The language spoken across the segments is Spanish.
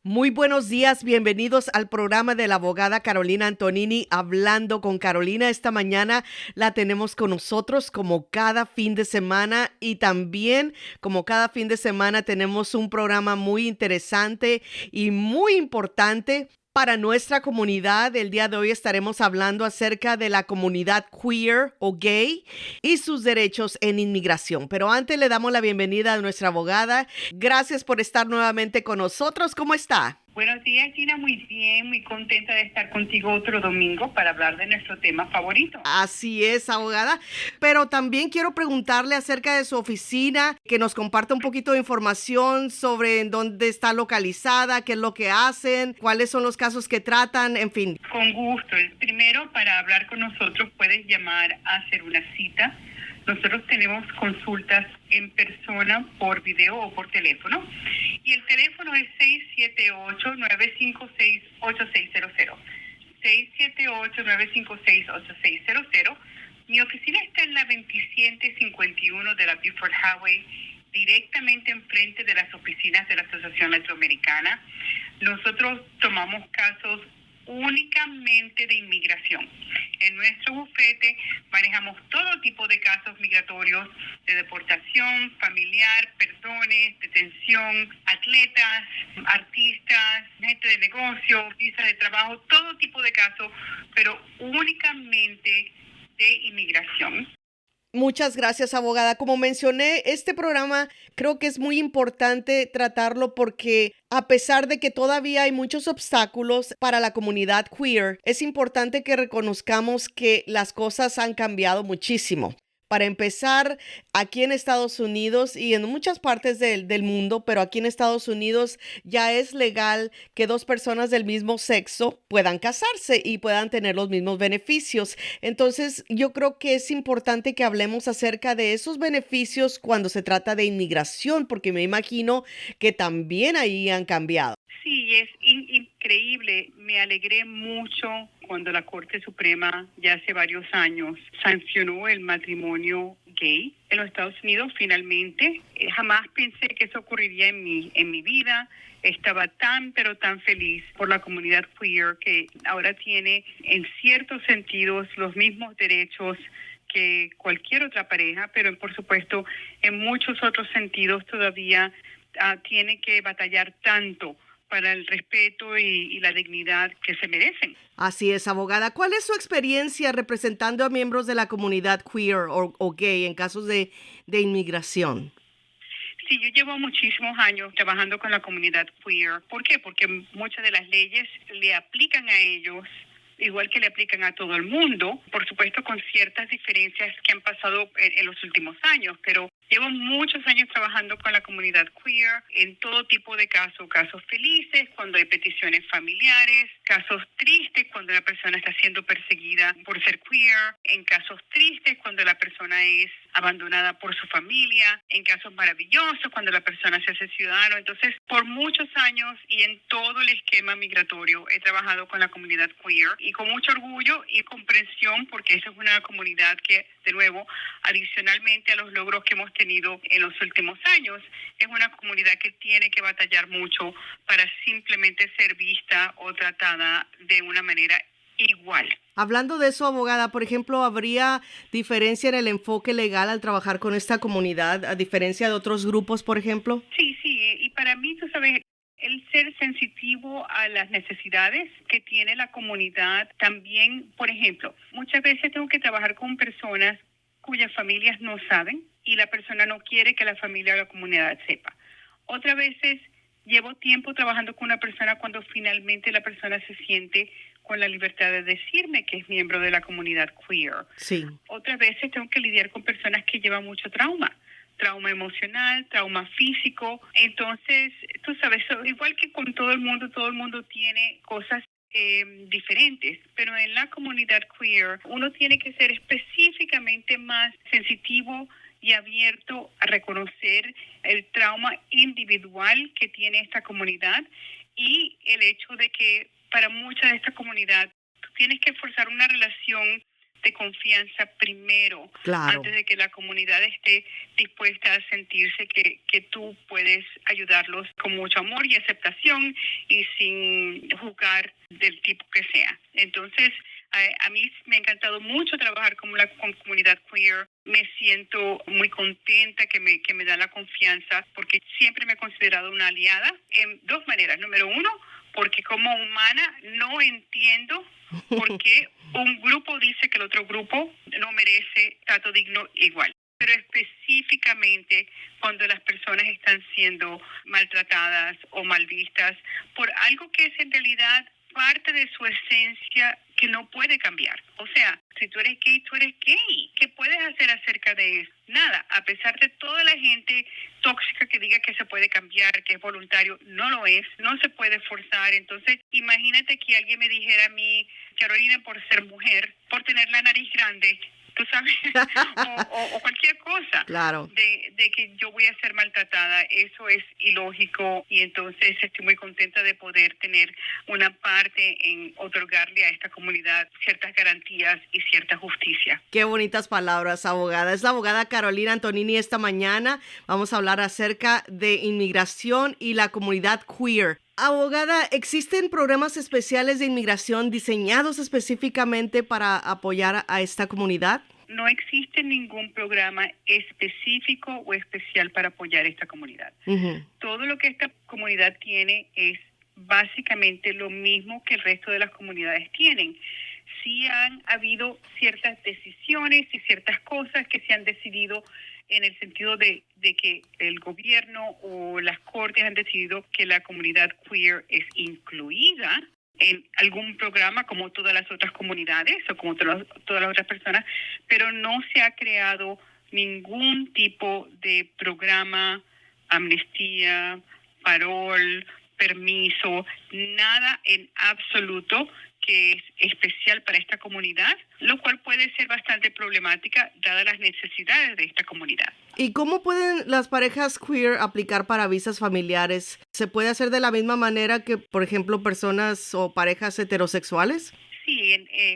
Muy buenos días, bienvenidos al programa de la abogada Carolina Antonini, Hablando con Carolina. Esta mañana la tenemos con nosotros como cada fin de semana y también como cada fin de semana tenemos un programa muy interesante y muy importante para nuestra comunidad. El día de hoy estaremos hablando acerca de la comunidad queer o gay y sus derechos en inmigración. Pero antes le damos la bienvenida a nuestra abogada. Gracias por estar nuevamente con nosotros. ¿Cómo está? Buenos días, Gina. Muy bien, muy contenta de estar contigo otro domingo para hablar de nuestro tema favorito. Así es, abogada. Pero también quiero preguntarle acerca de su oficina, que nos comparta un poquito de información sobre en dónde está localizada, qué es lo que hacen, cuáles son los casos que tratan, en fin. Con gusto. El primero, para hablar con nosotros, puedes llamar a hacer una cita. Nosotros tenemos consultas en persona, por video o por teléfono. Y el teléfono es 678-956-8600. 678-956-8600. Mi oficina está en la 2751 de la Beaufort Highway, directamente enfrente de las oficinas de la Asociación Latinoamericana. Nosotros tomamos casos únicamente de inmigración. En nuestro bufete manejamos todo tipo de casos migratorios, de deportación, familiar, perdones, detención, atletas, artistas, gente de negocio, visa de trabajo, todo tipo de casos, pero únicamente de inmigración. Muchas gracias, abogada. Como mencioné, este programa creo que es muy importante tratarlo porque a pesar de que todavía hay muchos obstáculos para la comunidad queer, es importante que reconozcamos que las cosas han cambiado muchísimo. Para empezar, aquí en Estados Unidos y en muchas partes del mundo, pero aquí en Estados Unidos ya es legal que dos personas del mismo sexo puedan casarse y puedan tener los mismos beneficios. Entonces, yo creo que es importante que hablemos acerca de esos beneficios cuando se trata de inmigración, porque me imagino que también ahí han cambiado. Sí, es increíble. Me alegré mucho cuando la Corte Suprema, ya hace varios años, sancionó el matrimonio gay en los Estados Unidos finalmente. Jamás pensé que eso ocurriría en mi vida. Estaba tan, pero tan feliz por la comunidad queer que ahora tiene, en ciertos sentidos, los mismos derechos que cualquier otra pareja, pero por supuesto, en muchos otros sentidos todavía tiene que batallar tanto para el respeto y la dignidad que se merecen. Así es, abogada. ¿Cuál es su experiencia representando a miembros de la comunidad queer o gay en casos de inmigración? Sí, yo llevo muchísimos años trabajando con la comunidad queer. ¿Por qué? Porque muchas de las leyes le aplican a ellos igual que le aplican a todo el mundo, por supuesto con ciertas diferencias que han pasado en los últimos años, pero llevo muchos años trabajando con la comunidad queer en todo tipo de casos, casos felices, cuando hay peticiones familiares, casos tristes cuando la persona está siendo perseguida por ser queer, en casos tristes cuando la persona es abandonada por su familia, en casos maravillosos cuando la persona se hace ciudadano. Entonces, por muchos años y en todo el esquema migratorio he trabajado con la comunidad queer y con mucho orgullo y comprensión porque esa es una comunidad que, de nuevo, adicionalmente a los logros que hemos tenido en los últimos años, es una comunidad que tiene que batallar mucho para simplemente ser vista o tratada de una manera igual. Hablando de eso, abogada, por ejemplo, ¿habría diferencia en el enfoque legal al trabajar con esta comunidad, a diferencia de otros grupos, por ejemplo? Sí, y para mí, tú sabes, el ser sensitivo a las necesidades que tiene la comunidad también, por ejemplo, muchas veces tengo que trabajar con personas cuyas familias no saben y la persona no quiere que la familia o la comunidad sepa. Otras veces llevo tiempo trabajando con una persona cuando finalmente la persona se siente con la libertad de decirme que es miembro de la comunidad queer. Sí. Otras veces tengo que lidiar con personas que llevan mucho trauma emocional, trauma físico. Entonces, tú sabes, igual que con todo el mundo tiene cosas diferentes, pero en la comunidad queer uno tiene que ser específicamente más sensitivo y abierto a reconocer el trauma individual que tiene esta comunidad y el hecho de que para mucha de esta comunidad tú tienes que forzar una relación de confianza primero, Claro. antes de que la comunidad esté dispuesta a sentirse que tú puedes ayudarlos con mucho amor y aceptación y sin juzgar del tipo que sea. Entonces, a mí me ha encantado mucho trabajar con la comunidad queer. Me siento muy contenta que me da la confianza porque siempre me he considerado una aliada en dos maneras. Número uno, porque como humana no entiendo por qué un grupo dice que el otro grupo no merece trato digno igual. Pero específicamente cuando las personas están siendo maltratadas o mal vistas por algo que es en realidad parte de su esencia que no puede cambiar. O sea, si tú eres gay, tú eres gay. ¿Qué puedes hacer acerca de eso? Nada. A pesar de toda la gente tóxica que diga que se puede cambiar, que es voluntario, no lo es. No se puede forzar. Entonces, imagínate que alguien me dijera a mí, Carolina, por ser mujer, por tener la nariz grande, tú sabes, o cualquier cosa, Claro. de que yo voy a ser maltratada, eso es ilógico y entonces estoy muy contenta de poder tener una parte en otorgarle a esta comunidad ciertas garantías y cierta justicia. Qué bonitas palabras, abogada. Es la abogada Carolina Antonini esta mañana. Vamos a hablar acerca de inmigración y la comunidad queer. Abogada, ¿existen programas especiales de inmigración diseñados específicamente para apoyar a esta comunidad? No existe ningún programa específico o especial para apoyar esta comunidad. Uh-huh. Todo lo que esta comunidad tiene es básicamente lo mismo que el resto de las comunidades tienen. Sí han habido ciertas decisiones y ciertas cosas que se han decidido en el sentido de que el gobierno o las cortes han decidido que la comunidad queer es incluida en algún programa como todas las otras comunidades o como todas las otras personas, pero no se ha creado ningún tipo de programa, amnistía, parol, permiso, nada en absoluto que es especial para esta comunidad, lo cual puede ser bastante problemática dadas las necesidades de esta comunidad. ¿Y cómo pueden las parejas queer aplicar para visas familiares? ¿Se puede hacer de la misma manera que, por ejemplo, personas o parejas heterosexuales? Sí,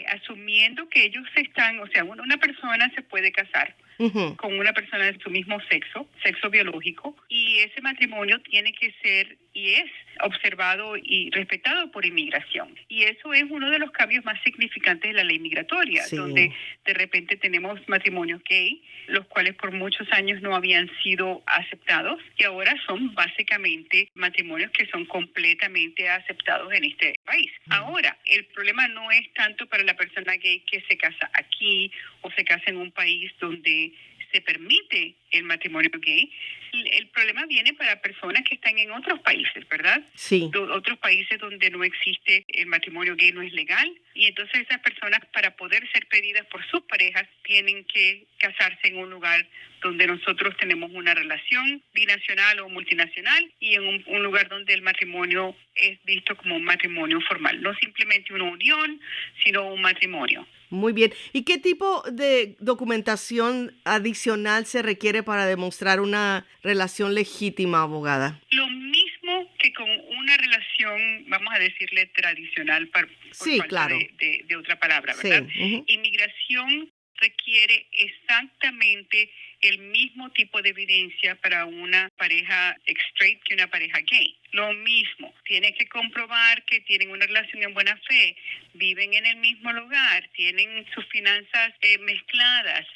asumiendo que ellos están, o sea, una persona se puede casar Uh-huh. con una persona de su mismo sexo, sexo biológico, y ese matrimonio tiene que ser y es observado y respetado por inmigración. Y eso es uno de los cambios más significantes de la ley migratoria, Sí. donde de repente tenemos matrimonios gay, los cuales por muchos años no habían sido aceptados, y ahora son básicamente matrimonios que son completamente aceptados en este país. Ahora, el problema no es tanto para la persona gay que se casa aquí o se casa en un país donde se permite el matrimonio gay. El problema viene para personas que están en otros países, ¿verdad? Sí. Otros países donde no existe el matrimonio gay, no es legal. Y entonces esas personas, para poder ser pedidas por sus parejas, tienen que casarse en un lugar donde nosotros tenemos una relación binacional o multinacional y en un lugar donde el matrimonio es visto como un matrimonio formal. No simplemente una unión, sino un matrimonio. Muy bien. ¿Y qué tipo de documentación adicional se requiere para demostrar una relación legítima, abogada? Lo mismo que con una relación, vamos a decirle, tradicional, por Sí, falta claro. de otra palabra, ¿verdad? Sí. Uh-huh. Inmigración requiere exactamente el mismo tipo de evidencia para una pareja straight que una pareja gay. Lo mismo, tiene que comprobar que tienen una relación en buena fe, viven en el mismo lugar, tienen sus finanzas mezcladas,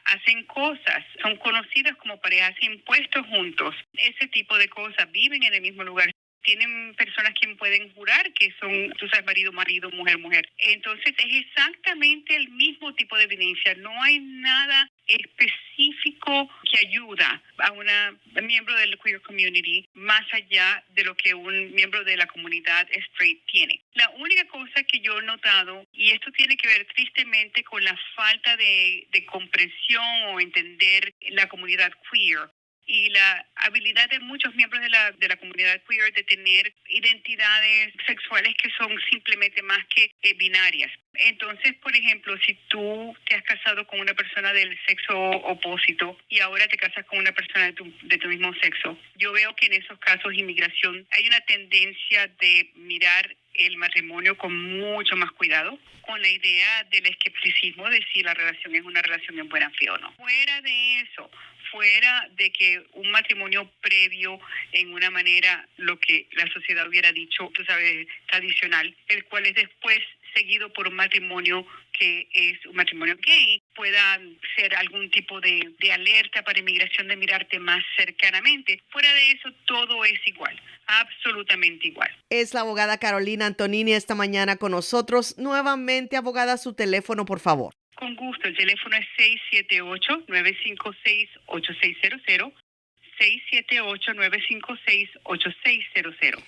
hacen cosas, son conocidas como parejas, hacen impuestos juntos, ese tipo de cosas, viven en el mismo lugar. Tienen personas que pueden jurar que son, tú sabes, marido, mujer, mujer. Entonces es exactamente el mismo tipo de evidencia. No hay nada específico que ayuda a una miembro del queer community más allá de lo que un miembro de la comunidad straight tiene. La única cosa que yo he notado, y esto tiene que ver tristemente con la falta de comprensión o entender la comunidad queer, y la habilidad de muchos miembros de la comunidad queer de tener identidades sexuales que son simplemente más que binarias. Entonces, por ejemplo, si tú te has casado con una persona del sexo opósito y ahora te casas con una persona de tu mismo sexo, yo veo que en esos casos inmigración hay una tendencia de mirar el matrimonio con mucho más cuidado, con la idea del escepticismo de si la relación es una relación en buena fe o no. Fuera de eso, fuera de que un matrimonio previo en una manera, lo que la sociedad hubiera dicho, tú sabes, tradicional, el cual es después seguido por un matrimonio que es un matrimonio gay, pueda ser algún tipo de alerta para inmigración de mirarte más cercanamente. Fuera de eso, todo es igual, absolutamente igual. Es la abogada Carolina Antonini esta mañana con nosotros. Nuevamente, abogada, su teléfono, por favor. Con gusto, el teléfono es 678-956-8600, 678-956-8600.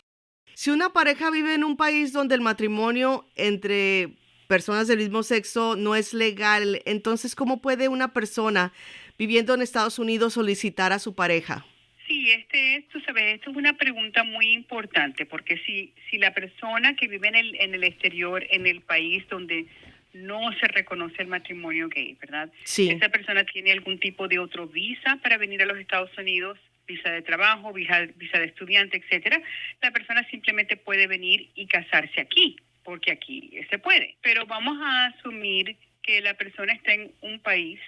Si una pareja vive en un país donde el matrimonio entre personas del mismo sexo no es legal, entonces, ¿cómo puede una persona viviendo en Estados Unidos solicitar a su pareja? Sí, tú sabes, esto es una pregunta muy importante, porque si la persona que vive en el exterior, en el país donde no se reconoce el matrimonio gay, ¿verdad? Sí. Esa persona tiene algún tipo de otro visa para venir a los Estados Unidos, visa de trabajo, visa de estudiante, etcétera. La persona simplemente puede venir y casarse aquí, porque aquí se puede. Pero vamos a asumir que la persona está en un país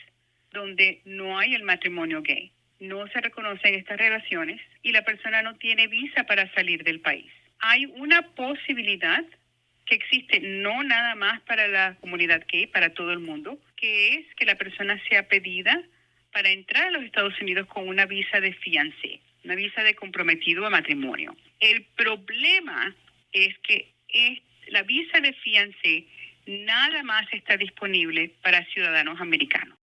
donde no hay el matrimonio gay, no se reconocen estas relaciones y la persona no tiene visa para salir del país. Hay una posibilidad que existe no nada más para la comunidad gay, para todo el mundo, que es que la persona sea pedida para entrar a los Estados Unidos con una visa de fiancé, una visa de comprometido a matrimonio. El problema es que la visa de fiancé nada más está disponible para ciudadanos americanos.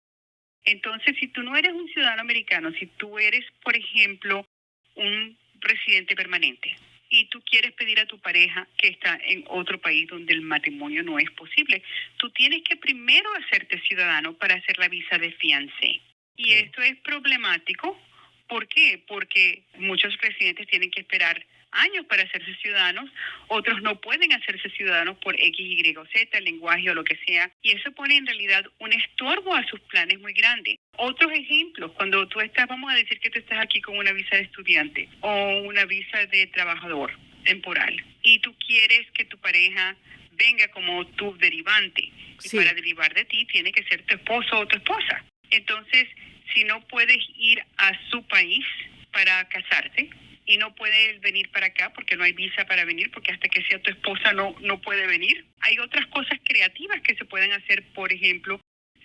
Entonces, si tú no eres un ciudadano americano, si tú eres, por ejemplo, un residente permanente y tú quieres pedir a tu pareja que está en otro país donde el matrimonio no es posible, tú tienes que primero hacerte ciudadano para hacer la visa de fiancé. Y esto es problemático. ¿Por qué? Porque muchos residentes tienen que esperar años para hacerse ciudadanos, otros no pueden hacerse ciudadanos por X, Y o Z, lenguaje o lo que sea, y eso pone en realidad un estorbo a sus planes muy grande. Otros ejemplos, cuando tú estás, vamos a decir que tú estás aquí con una visa de estudiante o una visa de trabajador temporal, y tú quieres que tu pareja venga como tu derivante, Sí. y para derivar de ti tiene que ser tu esposo o tu esposa. Entonces, si no puedes ir a su país para casarte y no puedes venir para acá porque no hay visa para venir, porque hasta que sea tu esposa no puede venir, hay otras cosas creativas que se pueden hacer. Por ejemplo,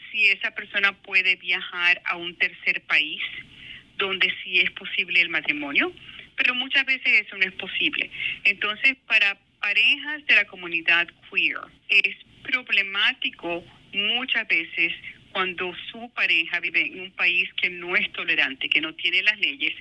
si esa persona puede viajar a un tercer país donde sí es posible el matrimonio, pero muchas veces eso no es posible. Entonces, para parejas de la comunidad queer es problemático muchas veces cuando su pareja vive en un país que no es tolerante, que no tiene las leyes,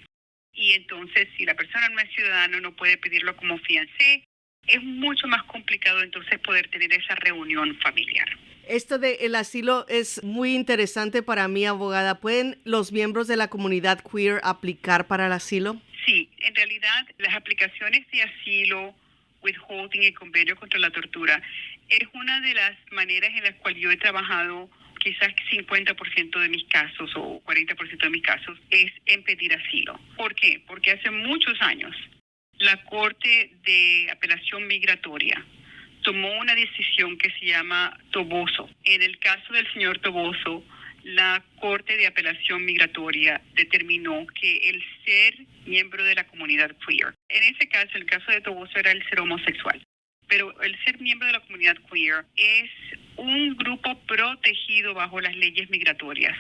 y entonces si la persona no es ciudadano no puede pedirlo como fiancé, es mucho más complicado entonces poder tener esa reunión familiar. Esto del asilo es muy interesante para mí, abogada. ¿Pueden los miembros de la comunidad queer aplicar para el asilo? Sí, en realidad las aplicaciones de asilo, withholding y convenio contra la tortura es una de las maneras en las cuales yo he trabajado. Quizás 50% de mis casos o 40% de mis casos es en pedir asilo. ¿Por qué? Porque hace muchos años la Corte de Apelación Migratoria tomó una decisión que se llama Toboso. En el caso del señor Toboso, la Corte de Apelación Migratoria determinó que el ser miembro de la comunidad queer, en ese caso, el caso de Toboso era el ser homosexual, pero el ser miembro de la comunidad queer es un grupo protegido bajo las leyes migratorias,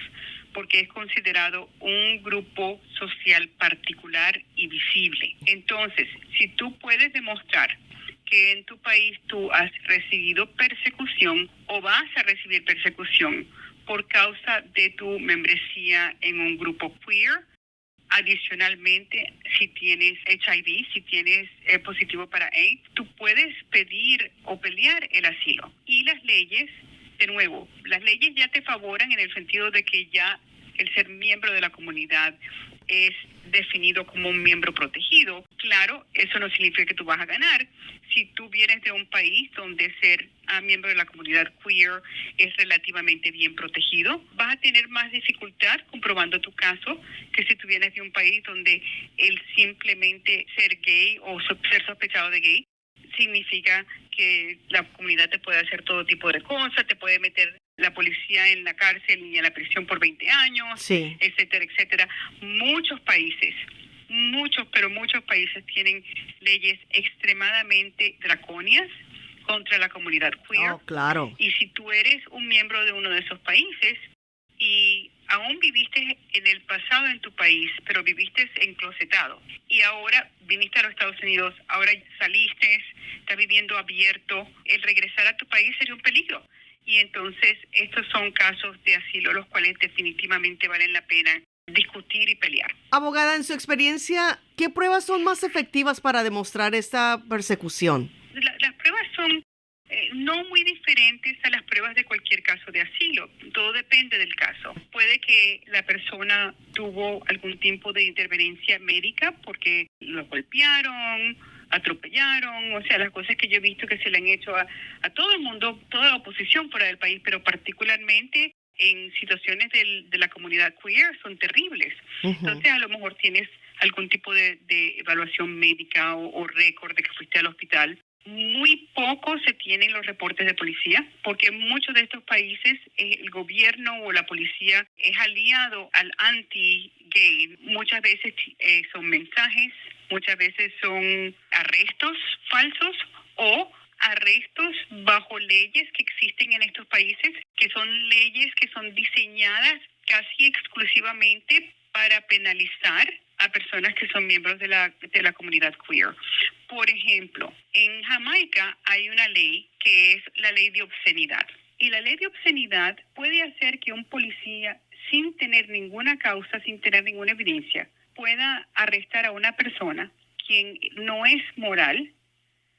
porque es considerado un grupo social particular y visible. Entonces, si tú puedes demostrar que en tu país tú has recibido persecución o vas a recibir persecución por causa de tu membresía en un grupo queer, adicionalmente, si tienes HIV, si tienes positivo para AIDS, tú puedes pedir o pelear el asilo. Y las leyes, de nuevo, las leyes ya te favoran en el sentido de que ya el ser miembro de la comunidad es definido como un miembro protegido. Claro, eso no significa que tú vas a ganar. Si tú vienes de un país donde ser miembro de la comunidad queer es relativamente bien protegido, vas a tener más dificultad comprobando tu caso que si tú vienes de un país donde el simplemente ser gay o ser sospechado de gay significa que la comunidad te puede hacer todo tipo de cosas, te puede meter la policía en la cárcel y en la prisión por 20 años, Sí. etcétera, etcétera. Pero muchos países tienen leyes extremadamente draconias contra la comunidad queer. Oh, claro. Y si tú eres un miembro de uno de esos países y aún viviste en el pasado en tu país, pero viviste enclosetado, y ahora viniste a los Estados Unidos, ahora saliste, estás viviendo abierto, el regresar a tu país sería un peligro. Y entonces estos son casos de asilo los cuales definitivamente valen la pena discutir y pelear. Abogada, en su experiencia, ¿qué pruebas son más efectivas para demostrar esta persecución? Las pruebas son no muy diferentes a las pruebas de cualquier caso de asilo. Todo depende del caso. Puede que la persona tuvo algún tipo de interveniencia médica porque lo golpearon, atropellaron, o sea, las cosas que yo he visto que se le han hecho a todo el mundo, toda la oposición fuera del país, pero particularmente en situaciones de la comunidad queer son terribles. Entonces, a lo mejor tienes algún tipo de evaluación médica o récord de que fuiste al hospital. Muy poco se tienen los reportes de policía, porque en muchos de estos países el gobierno o la policía es aliado al anti-gay. Muchas veces son mensajes, muchas veces son arrestos falsos o arrestos bajo leyes que existen en estos países, que son leyes que son diseñadas casi exclusivamente para penalizar a personas que son miembros de la comunidad queer. Por ejemplo, en Jamaica hay una ley que es la ley de obscenidad. Y la ley de obscenidad puede hacer que un policía, sin tener ninguna causa, sin tener ninguna evidencia, pueda arrestar a una persona quien no es moral,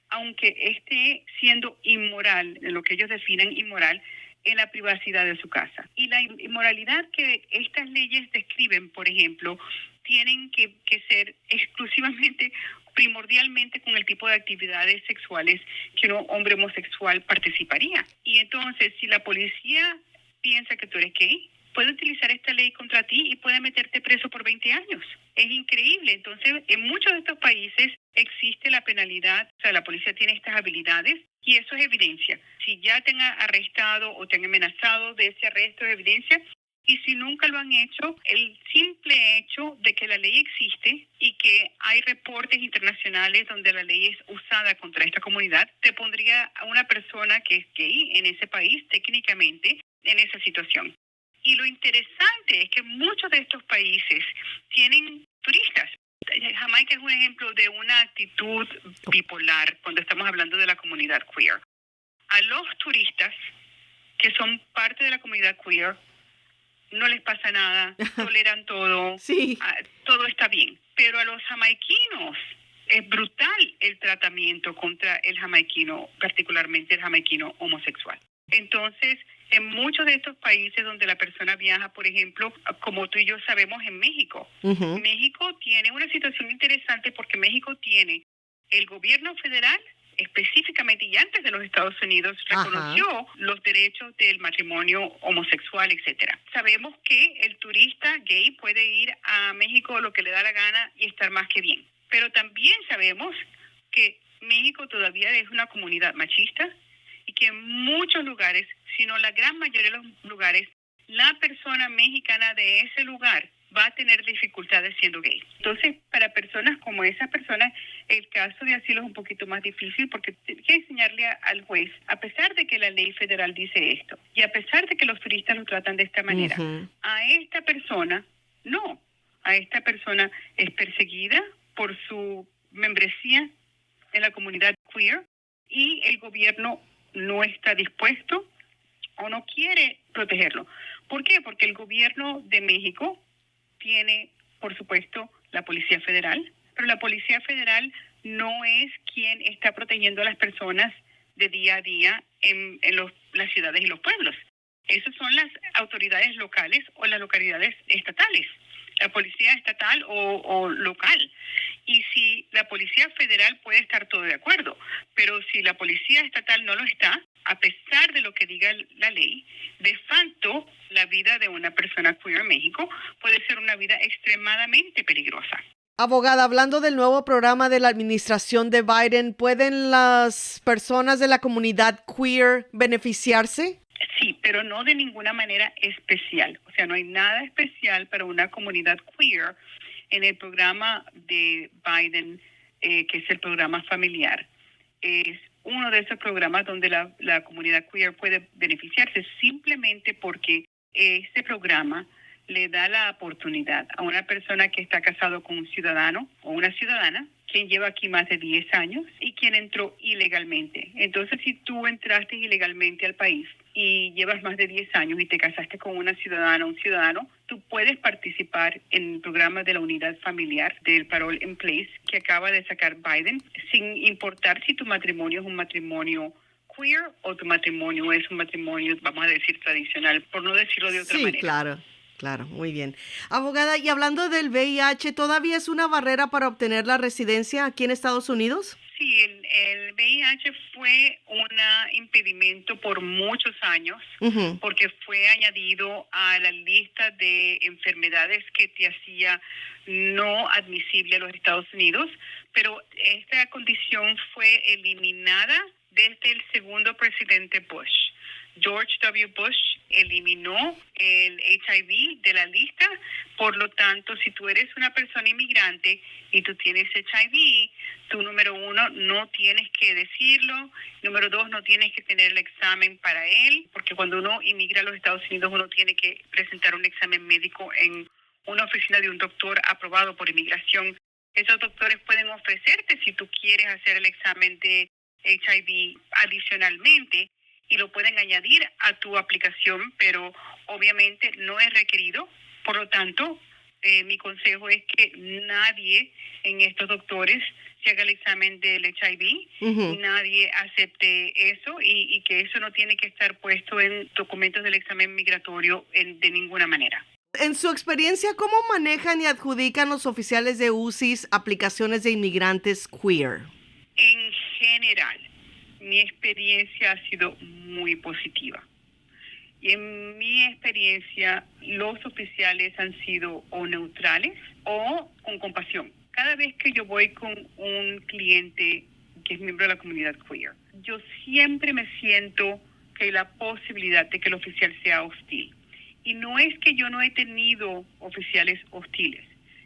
aunque esté siendo inmoral, en lo que ellos definen inmoral, en la privacidad de su casa. Y la inmoralidad que estas leyes describen, por ejemplo, tienen que ser exclusivamente, primordialmente con el tipo de actividades sexuales que un hombre homosexual participaría. Y entonces, si la policía piensa que tú eres gay, puede utilizar esta ley contra ti y puede meterte preso por 20 años. Es increíble. Entonces, en muchos de estos países existe la penalidad, o sea, la policía tiene estas habilidades y eso es evidencia. Si ya te han arrestado o te han amenazado de ese arresto es evidencia. Y si nunca lo han hecho, el simple hecho de que la ley existe y que hay reportes internacionales donde la ley es usada contra esta comunidad, te pondría a una persona que es gay en ese país técnicamente en esa situación. Y lo interesante es que muchos de estos países tienen turistas. Jamaica es un ejemplo de una actitud bipolar cuando estamos hablando de la comunidad queer. A los turistas que son parte de la comunidad queer no les pasa nada, toleran todo, sí. Todo está bien. Pero a los jamaiquinos es brutal el tratamiento contra el jamaiquino, particularmente el jamaiquino homosexual. Entonces, en muchos de estos países donde la persona viaja, por ejemplo, como tú y yo sabemos en México, México tiene una situación interesante porque México tiene el gobierno federal específicamente y antes de los Estados Unidos reconoció los derechos del matrimonio homosexual, etcétera. Sabemos que el turista gay puede ir a México lo que le da la gana y estar más que bien. Pero también sabemos que México todavía es una comunidad machista y que en muchos lugares, si no la gran mayoría de los lugares, la persona mexicana de ese lugar va a tener dificultades siendo gay. Entonces, para personas como esas personas, el caso de asilo es un poquito más difícil porque tienes que enseñarle al juez, a pesar de que la ley federal dice esto, y a pesar de que los turistas lo tratan de esta manera, a esta persona, no. A esta persona es perseguida por su membresía en la comunidad queer y el gobierno no está dispuesto o no quiere protegerlo. ¿Por qué? Porque el gobierno de México tiene, por supuesto, la Policía Federal, pero la Policía Federal no es quien está protegiendo a las personas de día a día en las ciudades y los pueblos. Esas son las autoridades locales o las localidades estatales, la policía estatal o local. Y si la Policía Federal puede estar todo de acuerdo, pero si la Policía Estatal no lo está, a pesar de lo que diga la ley, de facto, la vida de una persona queer en México puede ser una vida extremadamente peligrosa. Abogada, hablando del nuevo programa de la administración de Biden, ¿pueden las personas de la comunidad queer beneficiarse? Sí, pero no de ninguna manera especial. O sea, no hay nada especial para una comunidad queer en el programa de Biden, que es el programa familiar. Es uno de esos programas donde la comunidad queer puede beneficiarse simplemente porque este programa le da la oportunidad a una persona que está casado con un ciudadano o una ciudadana quien lleva aquí más de 10 años y quien entró ilegalmente. Entonces, si tú entraste ilegalmente al país y llevas más de 10 años y te casaste con una ciudadana o un ciudadano, tú puedes participar en el programa de la unidad familiar del Parole in Place que acaba de sacar Biden, sin importar si tu matrimonio es un matrimonio queer o tu matrimonio es un matrimonio, vamos a decir, tradicional, por no decirlo de otra Sí, manera. claro. Claro, muy bien. Abogada, y hablando del VIH, ¿todavía es una barrera para obtener la residencia aquí en Estados Unidos? Sí, el VIH fue un impedimento por muchos años Ujú. porque fue añadido a la lista de enfermedades que te hacía no admisible a los Estados Unidos, pero esta condición fue eliminada desde el segundo presidente Bush. George W. Bush eliminó el HIV de la lista, por lo tanto, si tú eres una persona inmigrante y tú tienes HIV, tú, número uno, no tienes que decirlo, número dos, no tienes que tener el examen para él, porque cuando uno inmigra a los Estados Unidos uno tiene que presentar un examen médico en una oficina de un doctor aprobado por inmigración. Esos doctores pueden ofrecerte si tú quieres hacer el examen de HIV adicionalmente y lo pueden añadir a tu aplicación, pero obviamente no es requerido. Por lo tanto, mi consejo es que nadie en estos doctores se haga el examen del HIV, Ujú. nadie acepte eso y que eso no tiene que estar puesto en documentos del examen migratorio de ninguna manera. En su experiencia, ¿cómo manejan y adjudican los oficiales de UCIS aplicaciones de inmigrantes queer? En general, mi experiencia ha sido muy positiva. Y en mi experiencia, los oficiales han sido o neutrales o con compasión. Cada vez que yo voy con un cliente que es miembro de la comunidad queer, yo siempre me siento que hay la posibilidad de que el oficial sea hostil. Y no es que yo no he tenido oficiales hostiles.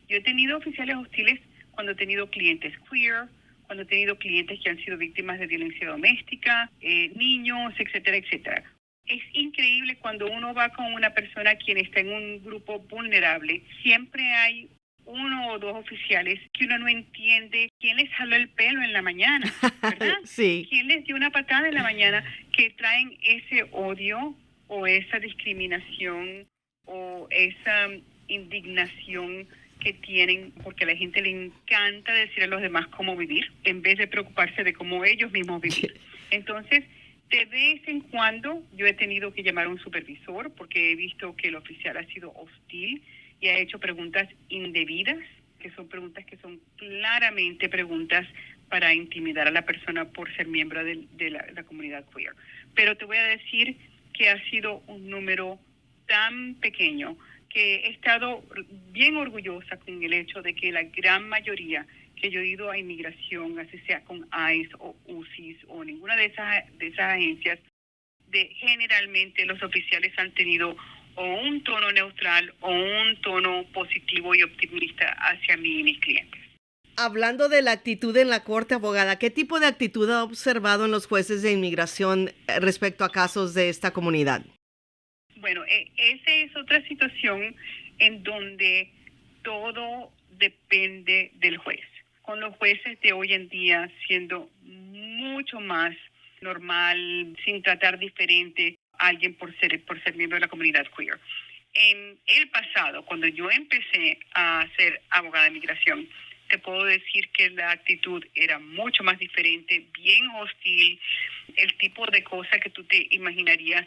Yo he tenido oficiales hostiles cuando he tenido clientes queer, cuando he tenido clientes que han sido víctimas de violencia doméstica, niños, etcétera, etcétera. Es increíble cuando uno va con una persona quien está en un grupo vulnerable, siempre hay uno o dos oficiales que uno no entiende quién les jaló el pelo en la mañana, ¿verdad? Sí. ¿Quién les dio una patada en la mañana? Que traen ese odio o esa discriminación o esa indignación que tienen porque a la gente le encanta decir a los demás cómo vivir en vez de preocuparse de cómo ellos mismos vivir. Entonces, de vez en cuando yo he tenido que llamar a un supervisor porque he visto que el oficial ha sido hostil y ha hecho preguntas indebidas, que son preguntas que son claramente preguntas para intimidar a la persona por ser miembro de la comunidad queer. Pero te voy a decir que ha sido un número tan pequeño que he estado bien orgullosa con el hecho de que la gran mayoría que yo he ido a inmigración, así sea con ICE o UCIS o ninguna de esas agencias, generalmente los oficiales han tenido o un tono neutral o un tono positivo y optimista hacia mí y mis clientes. Hablando de la actitud en la corte, abogada, ¿qué tipo de actitud ha observado en los jueces de inmigración respecto a casos de esta comunidad? Bueno, esa es otra situación en donde todo depende del juez. Con los jueces de hoy en día siendo mucho más normal, sin tratar diferente a alguien por ser miembro de la comunidad queer. En el pasado, cuando yo empecé a ser abogada de migración, te puedo decir que la actitud era mucho más diferente, bien hostil, el tipo de cosa que tú te imaginarías.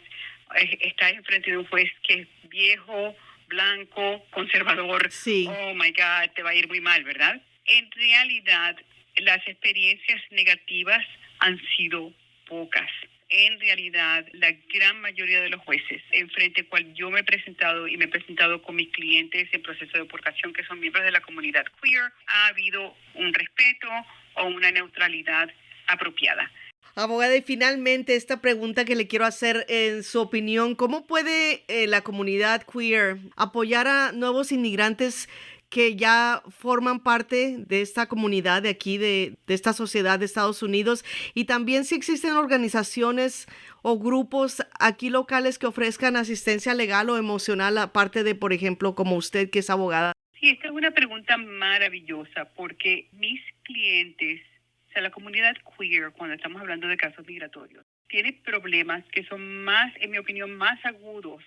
Estás enfrente de un juez que es viejo, blanco, conservador. Sí. Oh my God, te va a ir muy mal, ¿verdad? En realidad, las experiencias negativas han sido pocas. en realidad la gran mayoría de los jueces en frente al cual yo me he presentado y me he presentado con mis clientes en proceso de deportación que son miembros de la comunidad queer, ha habido un respeto o una neutralidad apropiada. Abogada, y finalmente esta pregunta que le quiero hacer, en su opinión, ¿cómo puede la comunidad queer apoyar a nuevos inmigrantes que ya forman parte de esta comunidad de aquí, de esta sociedad de Estados Unidos? Y también si existen organizaciones o grupos aquí locales que ofrezcan asistencia legal o emocional, aparte de, por ejemplo, como usted que es abogada. Sí, esta es una pregunta maravillosa porque mis clientes, o sea, la comunidad queer, cuando estamos hablando de casos migratorios, tiene problemas que son más, en mi opinión, más agudos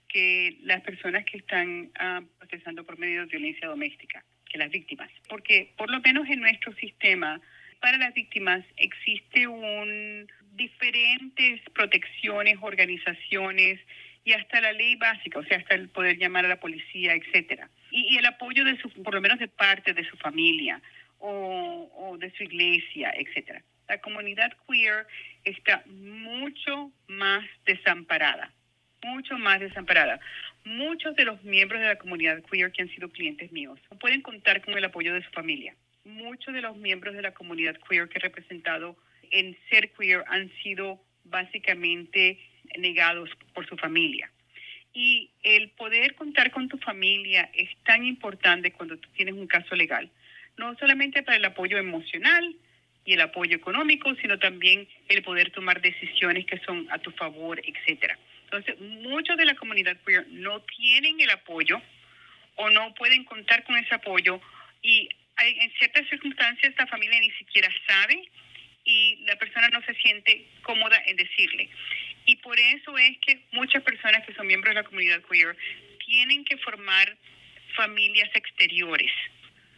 que las personas que están procesando por medio de violencia doméstica, que las víctimas. Porque por lo menos en nuestro sistema, para las víctimas existe diferentes protecciones, organizaciones y hasta la ley básica, o sea, hasta el poder llamar a la policía, etcétera. Y el apoyo de por lo menos de parte de su familia o de su iglesia, etcétera. La comunidad queer está mucho más desamparada. Muchos de los miembros de la comunidad queer que han sido clientes míos no pueden contar con el apoyo de su familia. Muchos de los miembros de la comunidad queer que he representado en ser queer han sido básicamente negados por su familia. Y el poder contar con tu familia es tan importante cuando tú tienes un caso legal, no solamente para el apoyo emocional y el apoyo económico, sino también el poder tomar decisiones que son a tu favor, etcétera. Entonces, muchos de la comunidad queer no tienen el apoyo o no pueden contar con ese apoyo y en ciertas circunstancias la familia ni siquiera sabe y la persona no se siente cómoda en decirle. Y por eso es que muchas personas que son miembros de la comunidad queer tienen que formar familias exteriores,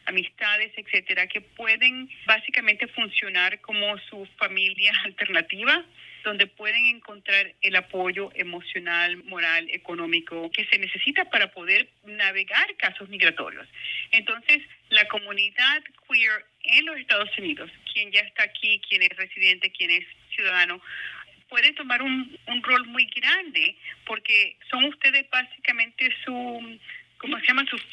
amistades, etcétera, que pueden básicamente funcionar como su familia alternativa, donde pueden encontrar el apoyo emocional, moral, económico que se necesita para poder navegar casos migratorios. Entonces, la comunidad queer en los Estados Unidos, quien ya está aquí, quien es residente, quien es ciudadano, puede tomar un rol muy grande porque son ustedes básicamente su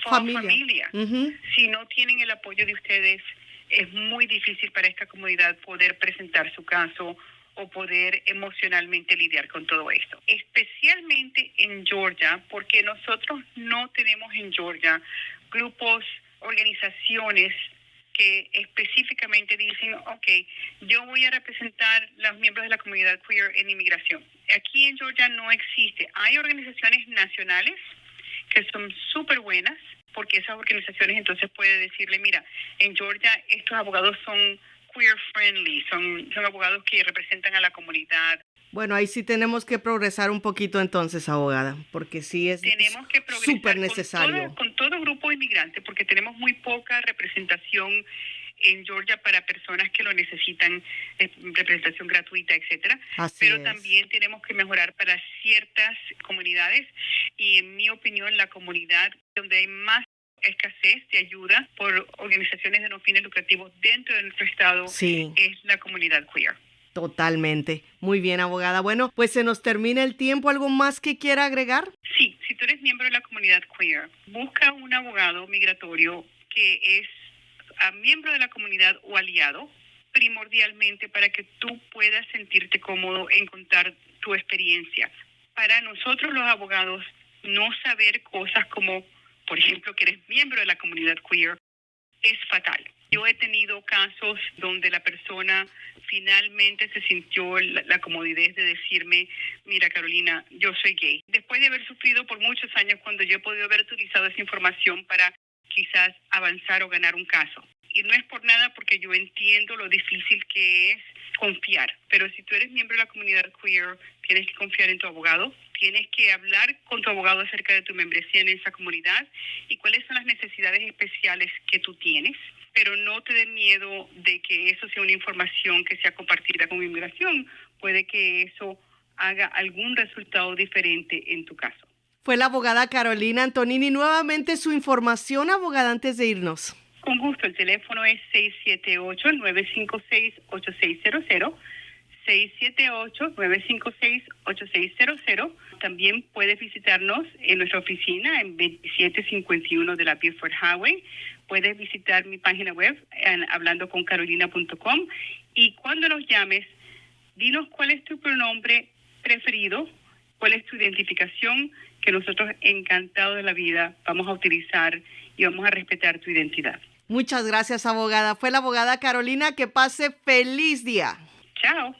familia. Uh-huh. Si no tienen el apoyo de ustedes, es muy difícil para esta comunidad poder presentar su caso o poder emocionalmente lidiar con todo esto. Especialmente en Georgia, porque nosotros no tenemos en Georgia grupos, organizaciones que específicamente dicen, ok, yo voy a representar a los miembros de la comunidad queer en inmigración. Aquí en Georgia no existe. Hay organizaciones nacionales que son súper buenas, porque esas organizaciones entonces pueden decirle, mira, en Georgia estos abogados son queer friendly, son abogados que representan a la comunidad. Bueno, ahí sí tenemos que progresar un poquito entonces, abogada, porque sí es súper necesario. Con todo grupo inmigrante, porque tenemos muy poca representación en Georgia para personas que lo necesitan, representación gratuita, etcétera. Pero también tenemos que mejorar para ciertas comunidades y en mi opinión la comunidad donde hay más escasez de ayuda por organizaciones de no fines lucrativos dentro de nuestro estado es la comunidad queer. Totalmente. Muy bien, abogada. Bueno, pues se nos termina el tiempo. ¿Algo más que quiera agregar? Sí, si tú eres miembro de la comunidad queer, busca un abogado migratorio que es miembro de la comunidad o aliado, primordialmente para que tú puedas sentirte cómodo en contar tu experiencia. Para nosotros los abogados, no saber cosas como, por ejemplo, que eres miembro de la comunidad queer, es fatal. Yo he tenido casos donde la persona finalmente se sintió la comodidad de decirme, mira Carolina, yo soy gay. Después de haber sufrido por muchos años cuando yo he podido haber utilizado esa información para quizás avanzar o ganar un caso. Y no es por nada porque yo entiendo lo difícil que es confiar. Pero si tú eres miembro de la comunidad queer, tienes que confiar en tu abogado. Tienes que hablar con tu abogado acerca de tu membresía en esa comunidad y cuáles son las necesidades especiales que tú tienes. Pero no te den miedo de que eso sea una información que sea compartida con inmigración. Puede que eso haga algún resultado diferente en tu caso. Fue la abogada Carolina Antonini. Nuevamente su información, abogada, antes de irnos. Con gusto, el teléfono es 678-956-8600, 678-956-8600. También puedes visitarnos en nuestra oficina en 2751 de la Beaufort Highway. Puedes visitar mi página web en hablandoconcarolina.com, y cuando nos llames, dinos cuál es tu pronombre preferido, cuál es tu identificación, que nosotros encantados de la vida vamos a utilizar y vamos a respetar tu identidad. Muchas gracias, abogada. Fue la abogada Carolina. Que pase feliz día. Chao.